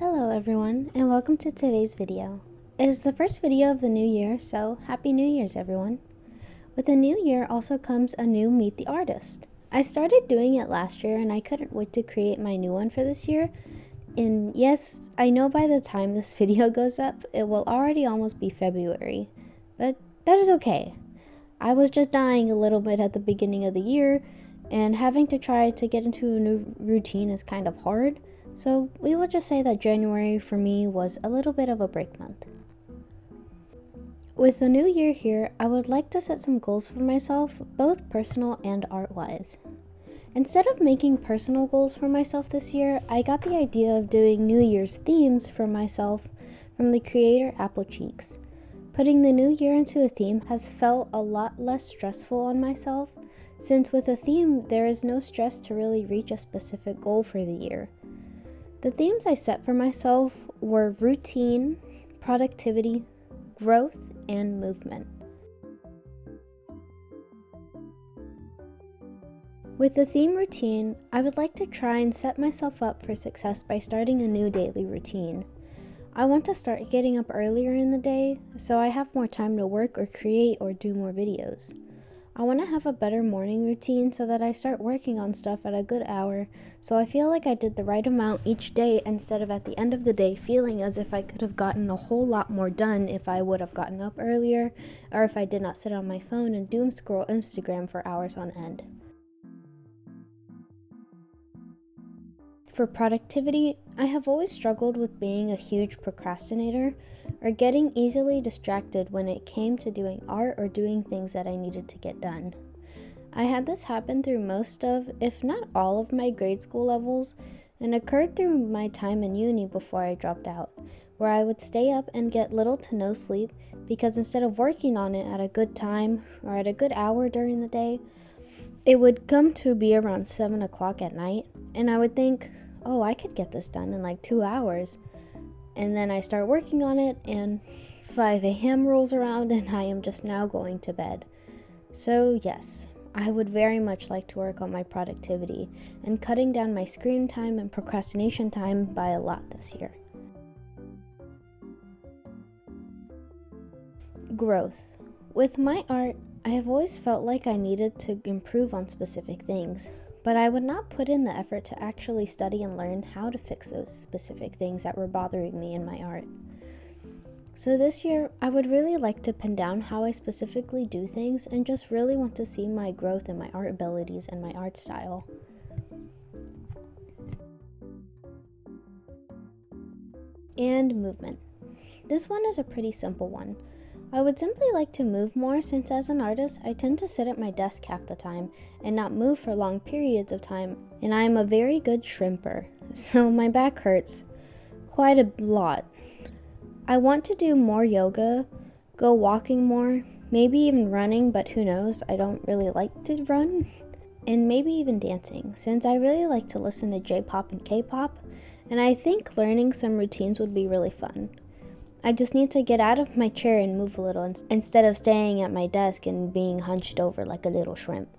Hello everyone, and welcome to today's video. It is the first video of the new year, so Happy New Year's everyone. With the new year also comes a new Meet the Artist. I started doing it last year and I couldn't wait to create my new one for this year. And yes, I know by the time this video goes up, it will already almost be February. But that is okay. I was just dying a little bit at the beginning of the year, and having to try to get into a new routine is kind of hard. So we will just say that January for me was a little bit of a break month. With the new year here, I would like to set some goals for myself, both personal and art-wise. Instead of making personal goals for myself this year, I got the idea of doing New Year's themes for myself from the creator Apple Cheeks. Putting the new year into a theme has felt a lot less stressful on myself, since with a theme there is no stress to really reach a specific goal for the year. The themes I set for myself were routine, productivity, growth, and movement. With the theme routine, I would like to try and set myself up for success by starting a new daily routine. I want to start getting up earlier in the day so I have more time to work or create or do more videos. I want to have a better morning routine so that I start working on stuff at a good hour, so I feel like I did the right amount each day instead of at the end of the day feeling as if I could have gotten a whole lot more done if I would have gotten up earlier, or if I did not sit on my phone and doom scroll Instagram for hours on end. For productivity, I have always struggled with being a huge procrastinator or getting easily distracted when it came to doing art or doing things that I needed to get done. I had this happen through most of, if not all of my grade school levels, and occurred through my time in uni before I dropped out, where I would stay up and get little to no sleep because instead of working on it at a good time or at a good hour during the day, it would come to be around 7 o'clock at night, and I would think, oh, I could get this done in like 2 hours. And then I start working on it, and 5 a.m. rolls around, and I am just now going to bed. So yes, I would very much like to work on my productivity and cutting down my screen time and procrastination time by a lot this year. Growth. With my art, I have always felt like I needed to improve on specific things, but I would not put in the effort to actually study and learn how to fix those specific things that were bothering me in my art. So this year, I would really like to pin down how I specifically do things and just really want to see my growth in my art abilities and my art style. And movement. This one is a pretty simple one. I would simply like to move more since as an artist, I tend to sit at my desk half the time and not move for long periods of time, and I am a very good shrimper, so my back hurts quite a lot. I want to do more yoga, go walking more, maybe even running, but who knows, I don't really like to run, and maybe even dancing, since I really like to listen to J-pop and K-pop, and I think learning some routines would be really fun. I just need to get out of my chair and move a little instead of staying at my desk and being hunched over like a little shrimp.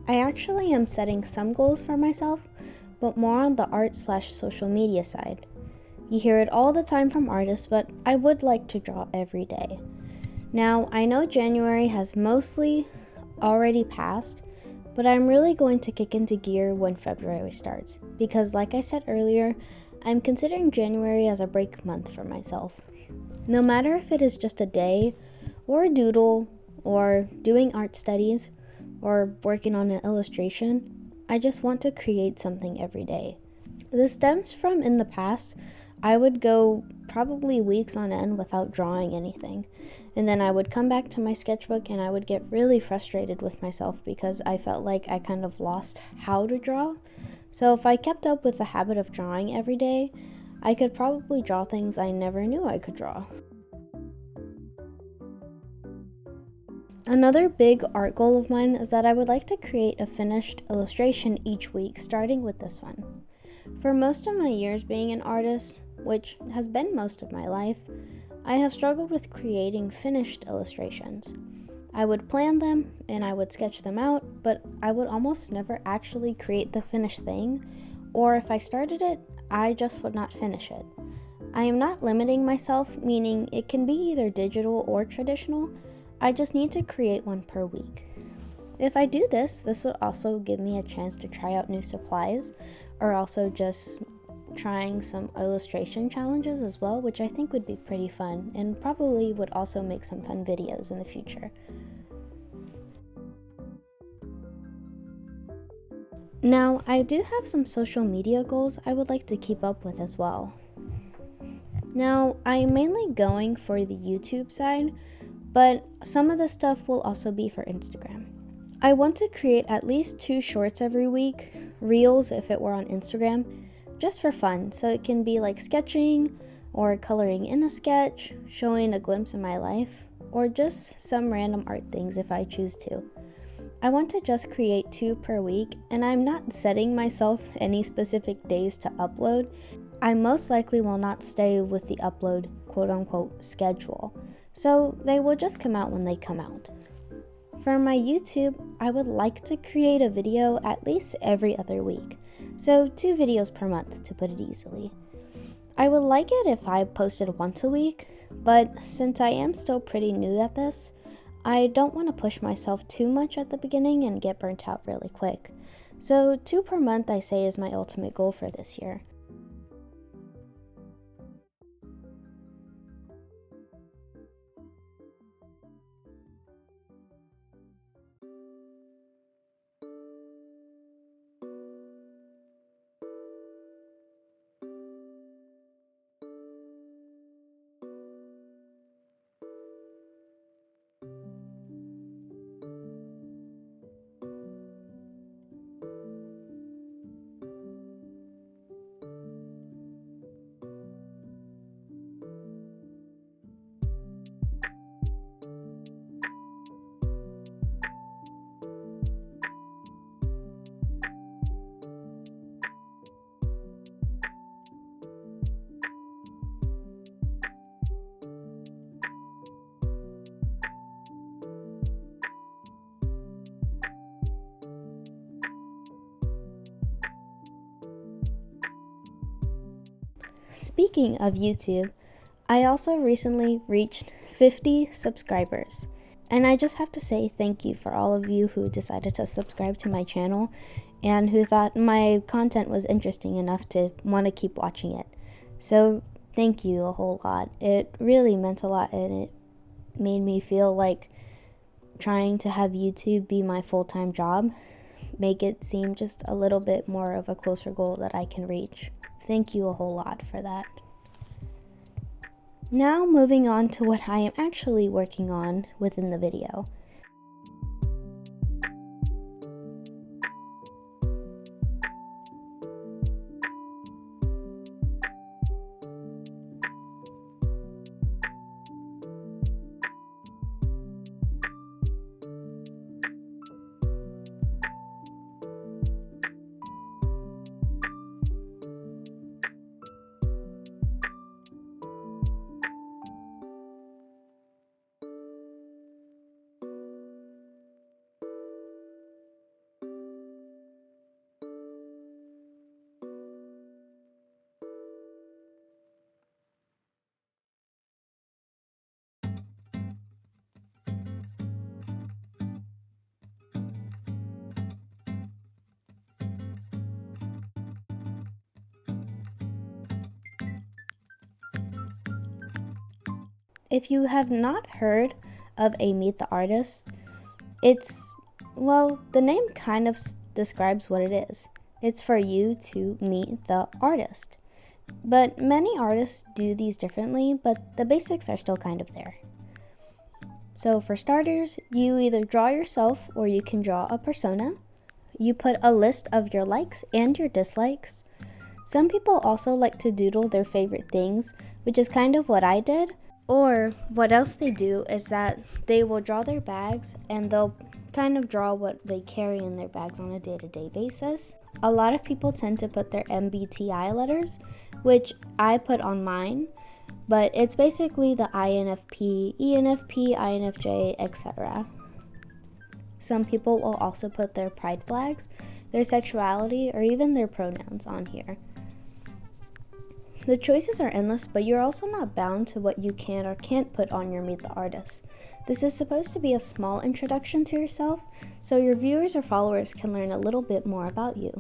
I actually am setting some goals for myself, but more on the art/social media side. You hear it all the time from artists, but I would like to draw every day. Now, I know January has mostly already passed, but I'm really going to kick into gear when February starts, because like I said earlier, I'm considering January as a break month for myself. No matter if it is just a day, or a doodle, or doing art studies, or working on an illustration, I just want to create something every day. This stems from in the past, I would go probably weeks on end without drawing anything. And then I would come back to my sketchbook and I would get really frustrated with myself because I felt like I kind of lost how to draw. So if I kept up with the habit of drawing every day, I could probably draw things I never knew I could draw. Another big art goal of mine is that I would like to create a finished illustration each week, starting with this one. For most of my years being an artist, which has been most of my life, I have struggled with creating finished illustrations. I would plan them and I would sketch them out, but I would almost never actually create the finished thing, or if I started it, I just would not finish it. I am not limiting myself, meaning it can be either digital or traditional. I just need to create one per week. If I do this would also give me a chance to try out new supplies, or also just trying some illustration challenges as well, which I think would be pretty fun and probably would also make some fun videos in the future. Now, I do have some social media goals I would like to keep up with as well. Now, I'm mainly going for the YouTube side, but some of the stuff will also be for Instagram. I want to create at least 2 shorts every week, reels if it were on Instagram, just for fun, so it can be like sketching or coloring in a sketch, showing a glimpse of my life, or just some random art things if I choose to. I want to just create 2 per week, and I'm not setting myself any specific days to upload. I most likely will not stay with the upload quote-unquote schedule, so they will just come out when they come out. For my YouTube, I would like to create a video at least every other week, so 2 videos per month to put it easily. I would like it if I posted once a week, but since I am still pretty new at this, I don't want to push myself too much at the beginning and get burnt out really quick. So 2 per month I say is my ultimate goal for this year. Speaking of YouTube, I also recently reached 50 subscribers. And I just have to say thank you for all of you who decided to subscribe to my channel and who thought my content was interesting enough to want to keep watching it. So thank you a whole lot. It really meant a lot, and it made me feel like trying to have YouTube be my full-time job make it seem just a little bit more of a closer goal that I can reach. Thank you a whole lot for that. Now moving on to what I am actually working on within the video. If you have not heard of a Meet the Artist, the name kind of describes what it is. It's for you to meet the artist. But many artists do these differently, but the basics are still kind of there. So for starters, you either draw yourself or you can draw a persona. You put a list of your likes and your dislikes. Some people also like to doodle their favorite things, which is kind of what I did. Or what else they do is that they will draw their bags and they'll kind of draw what they carry in their bags on a day-to-day basis. A lot of people tend to put their MBTI letters, which I put on mine, but it's basically the INFP, ENFP, INFJ, etc. Some people will also put their pride flags, their sexuality, or even their pronouns on here. The choices are endless, but you're also not bound to what you can or can't put on your Meet the Artist. This is supposed to be a small introduction to yourself, so your viewers or followers can learn a little bit more about you.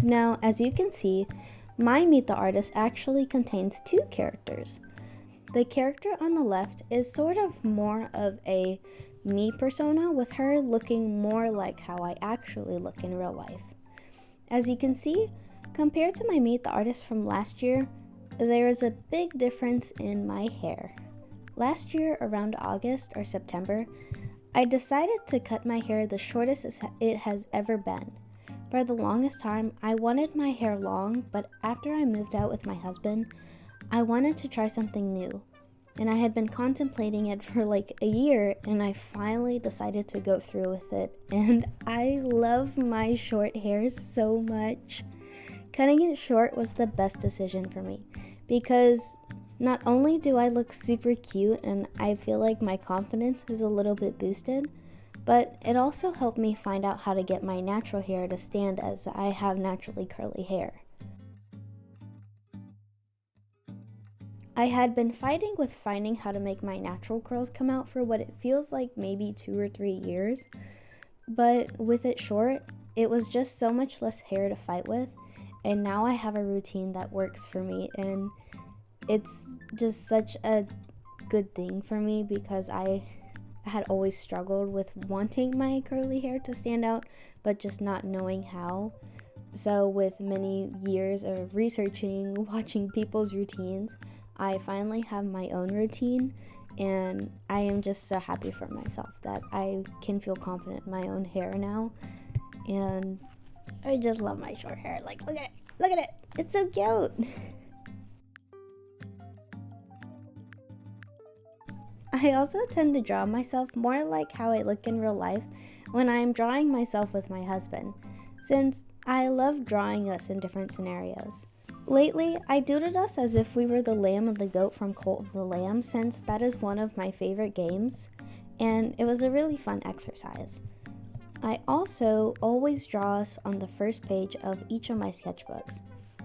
Now, as you can see, my Meet the Artist actually contains two characters. The character on the left is sort of more of a me persona, with her looking more like how I actually look in real life. As you can see, compared to my Meet the Artist from last year, there is a big difference in my hair. Last year, around August or September, I decided to cut my hair the shortest it has ever been. For the longest time, I wanted my hair long, but after I moved out with my husband, I wanted to try something new. And I had been contemplating it for like a year, and I finally decided to go through with it. And I love my short hair so much. Cutting it short was the best decision for me, because not only do I look super cute and I feel like my confidence is a little bit boosted, but it also helped me find out how to get my natural hair to stand, as I have naturally curly hair. I had been fighting with finding how to make my natural curls come out for what it feels like maybe 2 or 3 years, but with it short, it was just so much less hair to fight with, and now I have a routine that works for me, and it's just such a good thing for me because I had always struggled with wanting my curly hair to stand out, but just not knowing how. So with many years of researching, watching people's routines, I finally have my own routine, and I am just so happy for myself that I can feel confident in my own hair now. And I just love my short hair. Like, look at it, it's so cute. I also tend to draw myself more like how I look in real life when I am drawing myself with my husband, since I love drawing us in different scenarios. Lately, I doodled us as if we were the lamb and the goat from Cult of the Lamb, since that is one of my favorite games, and it was a really fun exercise. I also always draw us on the first page of each of my sketchbooks.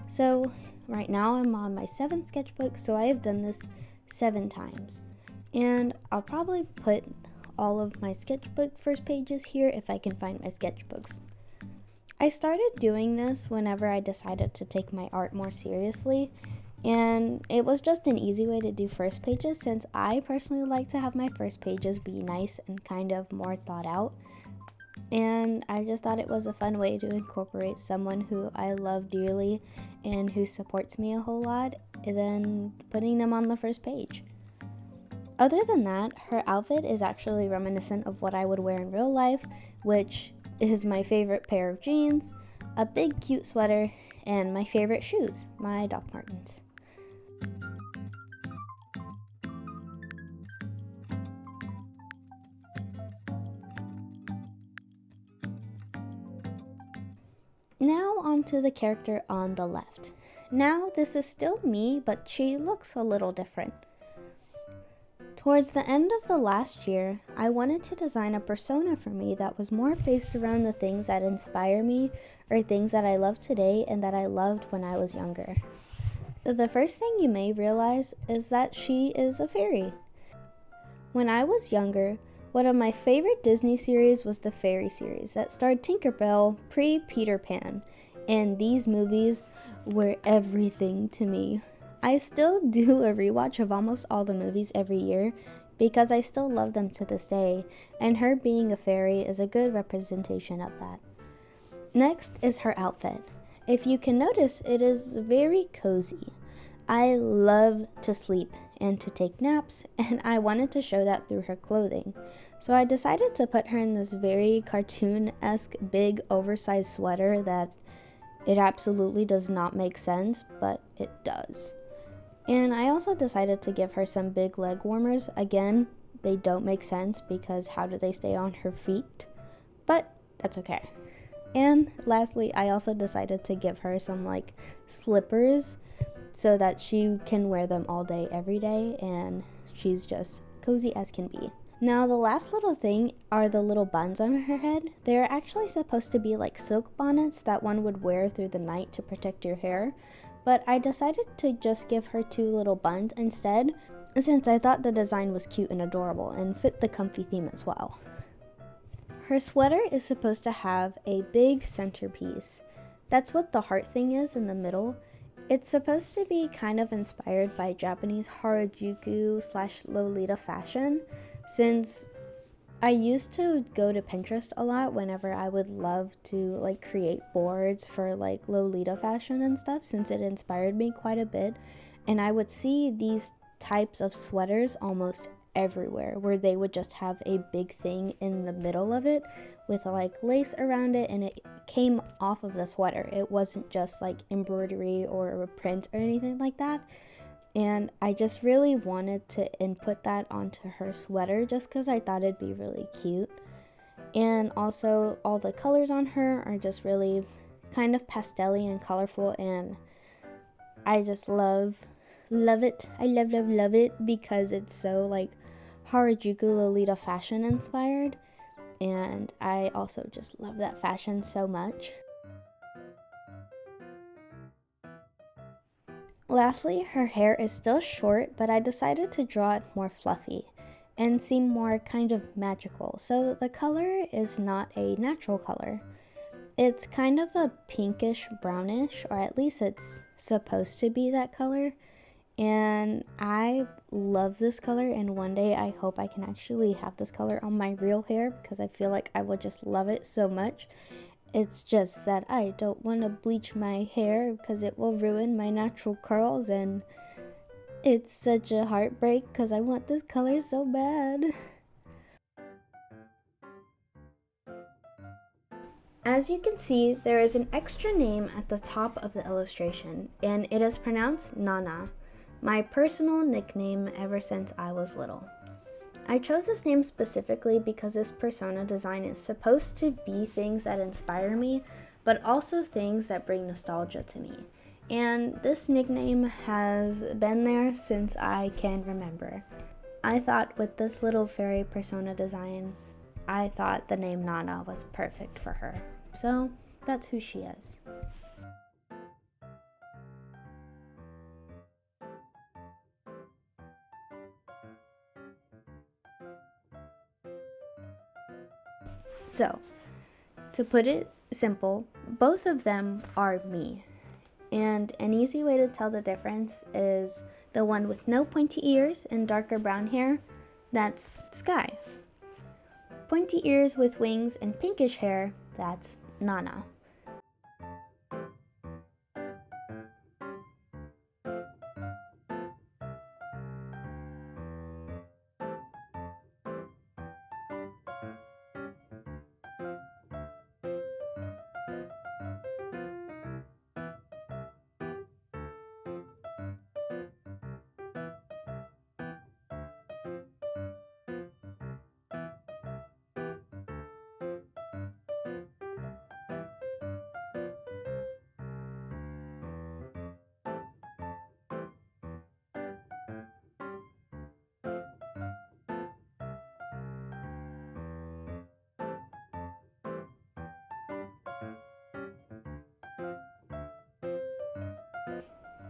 So right now I'm on my 7th sketchbook, so I have done this 7 times. And I'll probably put all of my sketchbook first pages here if I can find my sketchbooks. I started doing this whenever I decided to take my art more seriously, and it was just an easy way to do first pages, since I personally like to have my first pages be nice and kind of more thought out. And I just thought it was a fun way to incorporate someone who I love dearly and who supports me a whole lot, and then putting them on the first page. Other than that, her outfit is actually reminiscent of what I would wear in real life, which is my favorite pair of jeans, a big cute sweater, and my favorite shoes, my Doc Martens. Now onto the character on the left. Now this is still me, but she looks a little different. Towards the end of the last year, I wanted to design a persona for me that was more based around the things that inspire me or things that I love today and that I loved when I was younger. The first thing you may realize is that she is a fairy. When I was younger, one of my favorite Disney series was the Fairy series that starred Tinkerbell pre-Peter Pan, and these movies were everything to me. I still do a rewatch of almost all the movies every year because I still love them to this day, and her being a fairy is a good representation of that. Next is her outfit. If you can notice, it is very cozy. I love to sleep and to take naps, and I wanted to show that through her clothing. So I decided to put her in this very cartoon-esque big oversized sweater that it absolutely does not make sense, but it does. And I also decided to give her some big leg warmers. Again, they don't make sense because how do they stay on her feet? But that's okay. And lastly, I also decided to give her some slippers so that she can wear them all day, every day, and she's just cozy as can be. Now, the last little thing are the little buns on her head. They're actually supposed to be like silk bonnets that one would wear through the night to protect your hair, but I decided to just give her 2 little buns instead, since I thought the design was cute and adorable and fit the comfy theme as well. Her sweater is supposed to have a big centerpiece. That's what the heart thing is in the middle. It's supposed to be kind of inspired by Japanese Harajuku/Lolita fashion, since I used to go to Pinterest a lot whenever I would love to create boards for Lolita fashion and stuff, since it inspired me quite a bit, and I would see these types of sweaters almost everywhere where they would just have a big thing in the middle of it with lace around it, and it came off of the sweater. It wasn't just embroidery or a print or anything like that. And I just really wanted to input that onto her sweater just because I thought it'd be really cute. And also all the colors on her are just really kind of pastel-y and colorful, and I just love it. I love it because it's so Harajuku Lolita fashion inspired, and I also just love that fashion so much. Lastly, her hair is still short, but I decided to draw it more fluffy and seem more kind of magical. So the color is not a natural color. It's kind of a pinkish brownish, or at least it's supposed to be that color. And I love this color, and one day I hope I can actually have this color on my real hair because I feel like I would just love it so much. It's just that I don't want to bleach my hair because it will ruin my natural curls, and it's such a heartbreak because I want this color so bad. As you can see, there is an extra name at the top of the illustration, and it is pronounced Nana, my personal nickname ever since I was little. I chose this name specifically because this persona design is supposed to be things that inspire me, but also things that bring nostalgia to me. And this nickname has been there since I can remember. I thought with this little fairy persona design, I thought the name Nana was perfect for her. So that's who she is. So, to put it simple, both of them are me. And an easy way to tell the difference is the one with no pointy ears and darker brown hair, that's Sky. Pointy ears with wings and pinkish hair, that's Nana.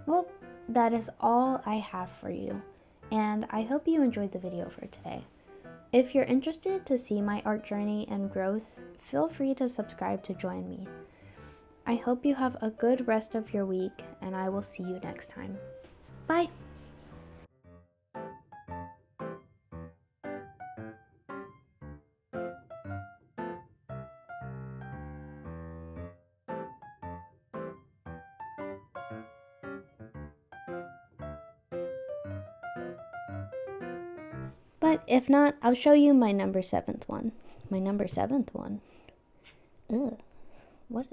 Well, that is all I have for you, and I hope you enjoyed the video for today. If you're interested to see my art journey and growth, feel free to subscribe to join me. I hope you have a good rest of your week, and I will see you next time. Bye! But if not, I'll show you my number 7th one. My number 7th one? Ugh. What?